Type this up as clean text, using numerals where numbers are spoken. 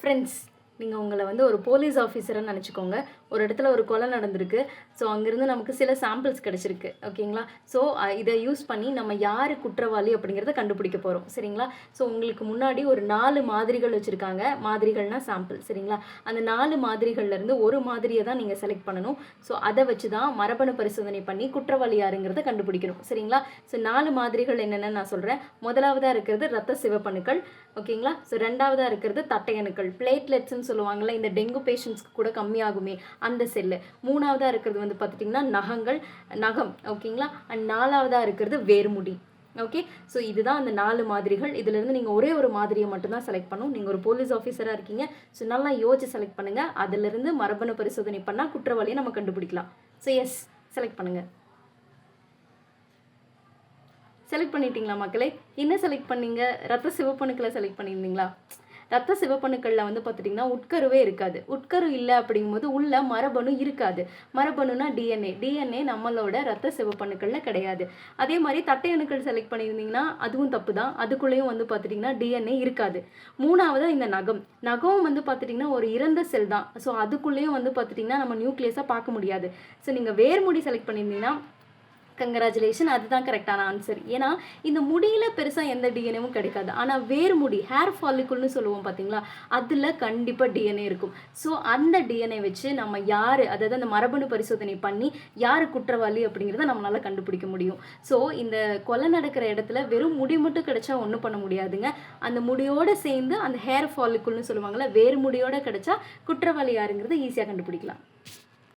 Friends, நீங்கள் உங்களை வந்து ஒரு போலீஸ் ஆஃபீஸர்னு நினச்சிக்கோங்க. ஒரு இடத்துல ஒரு கொலை நடந்திருக்கு. ஸோ அங்கேருந்து நமக்கு சில சாம்பிள்ஸ் கிடச்சிருக்கு. ஓகேங்களா? ஸோ இதை யூஸ் பண்ணி நம்ம யார் குற்றவாளி அப்படிங்கிறத கண்டுபிடிக்க போகிறோம். சரிங்களா? ஸோ உங்களுக்கு முன்னாடி ஒரு 4 மாதிரிகள் வச்சுருக்காங்க. மாதிரிகள்னா சாம்பிள். சரிங்களா? அந்த 4 மாதிரிகள்லேருந்து ஒரு மாதிரியை தான் நீங்கள் செலக்ட் பண்ணணும். ஸோ அதை வச்சு தான் மரபணு பரிசோதனை பண்ணி குற்றவாளி யாருங்கிறத கண்டுபிடிக்கணும். சரிங்களா? ஸோ 4 மாதிரிகள் என்னென்னு நான் சொல்கிறேன். முதலாவதாக இருக்கிறது இரத்த சிவப்பணுக்கள். ஓகேங்களா? ஸோ ரெண்டாவதாக இருக்கிறது தட்டையணுக்கள், பிளேட்லெட்ஸ்ன்னு சொல்லுவாங்கள்ல, இந்த டெங்கு பேஷண்ட்ஸ்க்கு கூட கம்மியாகுமே அந்த செல்லு. மூணாவதாக இருக்கிறது வந்து பார்த்துட்டிங்கன்னா நகம். ஓகேங்களா? அண்ட் நாலாவதாக இருக்கிறது வேர்முடி. ஓகே, ஸோ இதுதான் அந்த 4 மாதிரிகள். இதிலிருந்து நீங்கள் ஒரே ஒரு மாதிரியை மட்டும்தான் செலக்ட் பண்ணணும். நீங்கள் ஒரு போலீஸ் ஆஃபீஸராக இருக்கீங்க. ஸோ நல்லா யோசிச்சு செலக்ட் பண்ணுங்கள். அதிலிருந்து மரபணு பரிசோதனை பண்ணால் குற்றவாளியை நம்ம கண்டுபிடிக்கலாம். ஸோ எஸ், செலக்ட் பண்ணுங்கள். செலக்ட் பண்ணிட்டீங்களா மக்களே? என்ன செலக்ட் பண்ணீங்க? ரத்த சிவப்பணுக்களை செலக்ட் பண்ணியிருந்தீங்களா? ரத்த சிவப்பணுக்களில் வந்து பார்த்துட்டிங்கன்னா உட்கருவே இருக்காது. உட்கரு இல்லை அப்படிங்கும்போது உள்ள மரபணு இருக்காது. மரபணுனா டிஎன்ஏ நம்மளோட ரத்த சிவப்பணுக்களில் கிடையாது. அதே மாதிரி தட்டையணுக்கள் செலக்ட் பண்ணியிருந்தீங்கன்னா அதுவும் தப்பு தான். அதுக்குள்ளேயும் வந்து பார்த்துட்டிங்கன்னா டிஎன்ஏ இருக்காது. மூணாவது இந்த நகம் வந்து பார்த்துட்டிங்கன்னா ஒரு இறந்த செல் தான். ஸோ அதுக்குள்ளேயும் வந்து பார்த்துட்டிங்கன்னா நம்ம நியூக்ளியஸாக பார்க்க முடியாது. ஸோ நீங்கள் வேர்முடி செலக்ட் பண்ணியிருந்தீங்கன்னா கங்க்ராச்சுலேஷன், அதுதான் கரெக்டான ஆன்சர். ஏன்னா இந்த முடியில் பெருசாக எந்த டிஎன்ஏவும் கிடைக்காது. ஆனால் வேர்முடி, ஹேர் ஃபாலிக்குல்னு சொல்லுவோம் பார்த்தீங்களா, அதில் கண்டிப்பாக டிஎன்ஏ இருக்கும். ஸோ அந்த டிஎன்ஏ வச்சு நம்ம யார், அதாவது அந்த மரபணு பரிசோதனை பண்ணி யார் குற்றவாளி அப்படிங்கிறத நம்மளால் கண்டுபிடிக்க முடியும். ஸோ இந்த கொலை நடக்கிற இடத்துல வெறும் முடி மட்டும் கிடைச்சா ஒன்றும் பண்ண முடியாதுங்க. அந்த முடியோடு சேர்ந்து அந்த ஹேர் ஃபாலிக்குல்னு சொல்லுவாங்கள்ல, வேர்முடியோடு கிடைச்சா குற்றவாளி யாருங்கிறத ஈஸியாக கண்டுபிடிக்கலாம்.